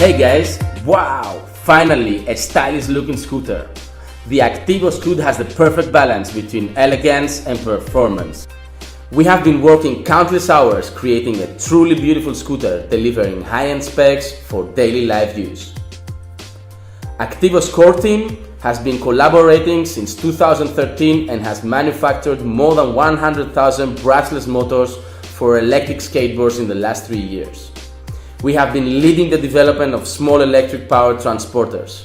Hey guys, wow, finally a stylish looking scooter. The AKTIVO scooter has the perfect balance between elegance and performance. We have been working countless hours creating a truly beautiful scooter delivering high-end specs for daily life use. AKTIVO's core team has been collaborating since 2013 and has manufactured more than 100,000 brushless motors for electric skateboards in the last 3 years. We have been leading the development of small electric powered transporters.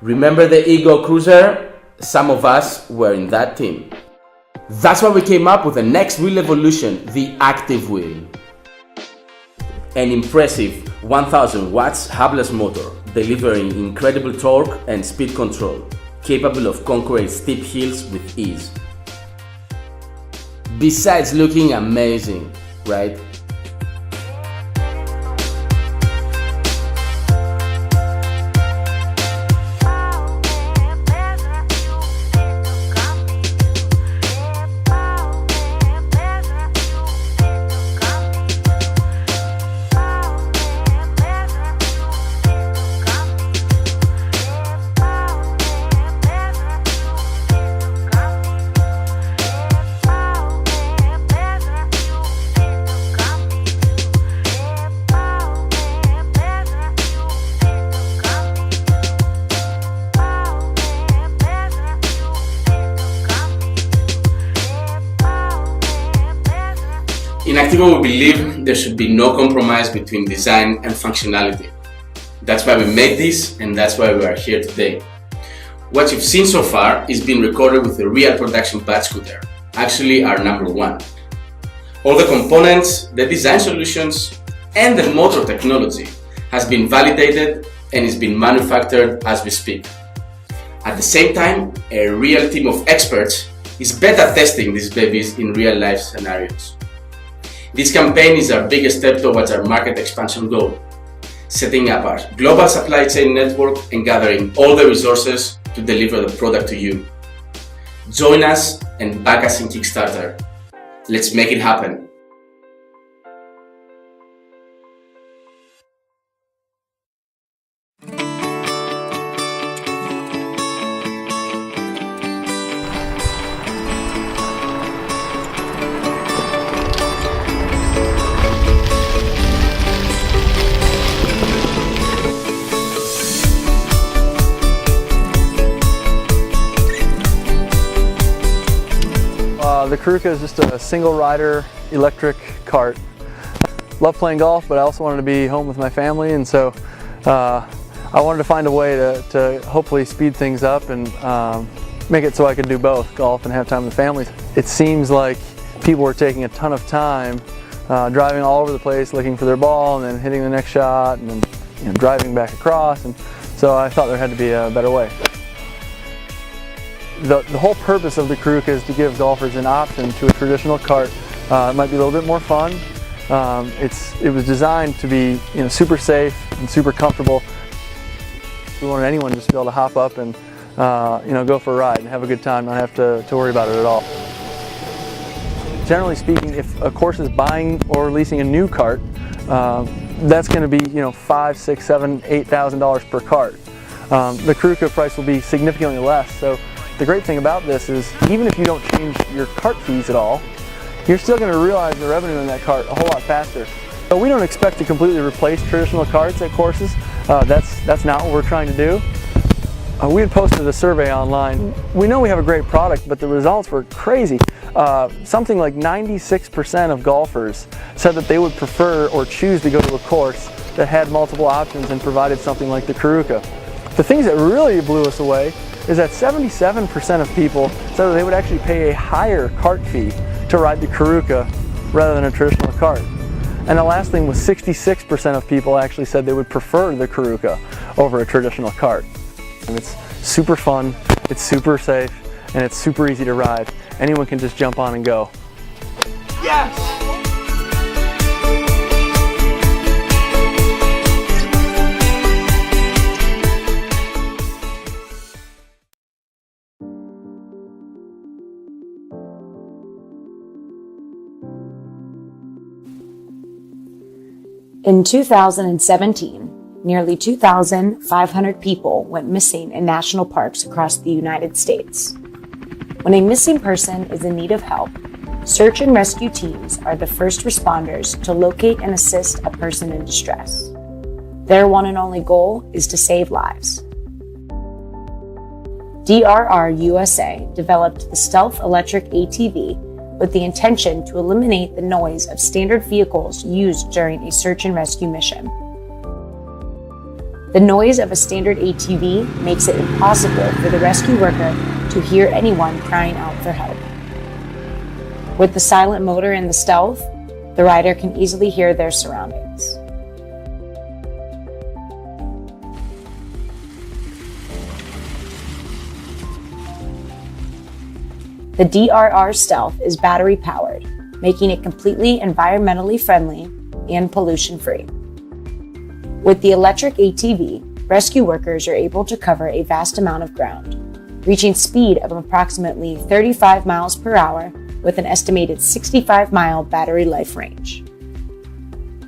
Remember the Ego Cruiser? Some of us were in that team. That's why we came up with the next wheel evolution, the Active Wheel. An impressive 1000 watts hubless motor, delivering incredible torque and speed control, capable of conquering steep hills with ease. Besides looking amazing, right? In AKTIVO, we believe there should be no compromise between design and functionality. That's why we made this, and that's why we are here today. What you've seen so far is being recorded with a real production batch scooter, actually our number one. All the components, the design solutions, and the motor technology has been validated and is being manufactured as we speak. At the same time, a real team of experts is beta testing these babies in real life scenarios. This campaign is our biggest step towards our market expansion goal, setting up our global supply chain network and gathering all the resources to deliver the product to you. Join us and back us in Kickstarter. Let's make it happen. The Caruca is just a single rider electric cart. Love playing golf, but I also wanted to be home with my family, and so I wanted to find a way to hopefully speed things up and make it so I could do both, golf and have time with families. It seems like people were taking a ton of time driving all over the place looking for their ball and then hitting the next shot and then driving back across, and so I thought there had to be a better way. The whole purpose of the Caruca is to give golfers an option to a traditional cart. It might be a little bit more fun. It was designed to be super safe and super comfortable. We wanted anyone just to be able to hop up and go for a ride and have a good time, not have to worry about it at all. Generally speaking, if a course is buying or leasing a new cart, that's going to be $5,000, $6,000, $7,000, $8,000 per cart. The Caruca price will be significantly less. So the great thing about this is, even if you don't change your cart fees at all, you're still going to realize the revenue in that cart a whole lot faster. So we don't expect to completely replace traditional carts at courses. That's not what we're trying to do. We had posted a survey online. We know we have a great product, but the results were crazy. Something like 96% of golfers said that they would prefer or choose to go to a course that had multiple options and provided something like the Caruca. The things that really blew us away is that 77% of people said that they would actually pay a higher cart fee to ride the Caruca rather than a traditional cart. And the last thing was 66% of people actually said they would prefer the Caruca over a traditional cart. And it's super fun, it's super safe, and it's super easy to ride. Anyone can just jump on and go. Yes! In 2017, nearly 2,500 people went missing in national parks across the United States. When a missing person is in need of help, search and rescue teams are the first responders to locate and assist a person in distress. Their one and only goal is to save lives. DRR USA developed the Stealth Electric ATV with the intention to eliminate the noise of standard vehicles used during a search and rescue mission. The noise of a standard ATV makes it impossible for the rescue worker to hear anyone crying out for help. With the silent motor in the Stealth, the rider can easily hear their surroundings. The DRR Stealth is battery powered, making it completely environmentally friendly and pollution free. With the electric ATV, rescue workers are able to cover a vast amount of ground, reaching speed of approximately 35 miles per hour with an estimated 65-mile battery life range.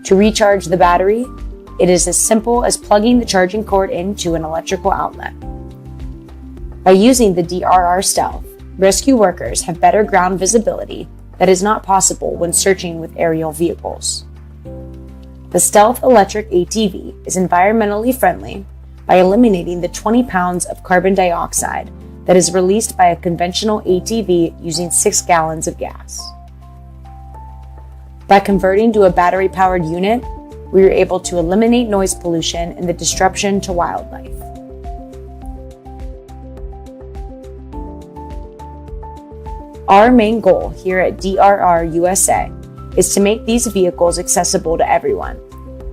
To recharge the battery, it is as simple as plugging the charging cord into an electrical outlet. By using the DRR Stealth, rescue workers have better ground visibility that is not possible when searching with aerial vehicles. The Stealth Electric ATV is environmentally friendly by eliminating the 20 pounds of carbon dioxide that is released by a conventional ATV using 6 gallons of gas. By converting to a battery-powered unit, we are able to eliminate noise pollution and the disruption to wildlife. Our main goal here at DRR USA is to make these vehicles accessible to everyone,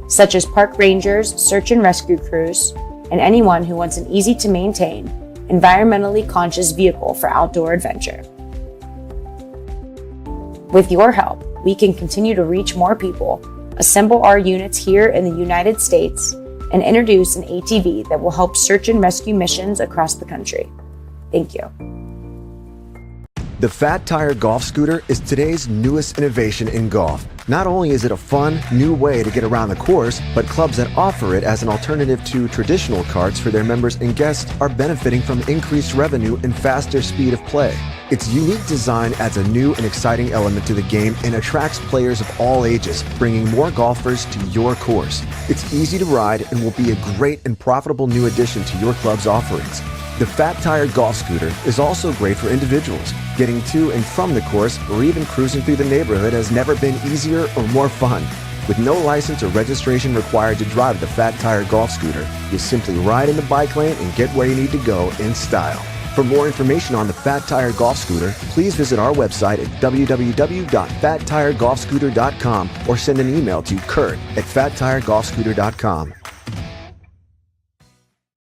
such as park rangers, search and rescue crews, and anyone who wants an easy-to-maintain, environmentally conscious vehicle for outdoor adventure. With your help, we can continue to reach more people, assemble our units here in the United States, and introduce an ATV that will help search and rescue missions across the country. Thank you. The Fat Tire Golf Scooter is today's newest innovation in golf. Not only is it a fun, new way to get around the course, but clubs that offer it as an alternative to traditional carts for their members and guests are benefiting from increased revenue and faster speed of play. Its unique design adds a new and exciting element to the game and attracts players of all ages, bringing more golfers to your course. It's easy to ride and will be a great and profitable new addition to your club's offerings. The Fat Tire Golf Scooter is also great for individuals. Getting to and from the course or even cruising through the neighborhood has never been easier or more fun. With no license or registration required to drive the Fat Tire Golf Scooter, you simply ride in the bike lane and get where you need to go in style. For more information on the Fat Tire Golf Scooter, please visit our website at www.fattiregolfscooter.com or send an email to Kurt@fattiregolfscooter.com.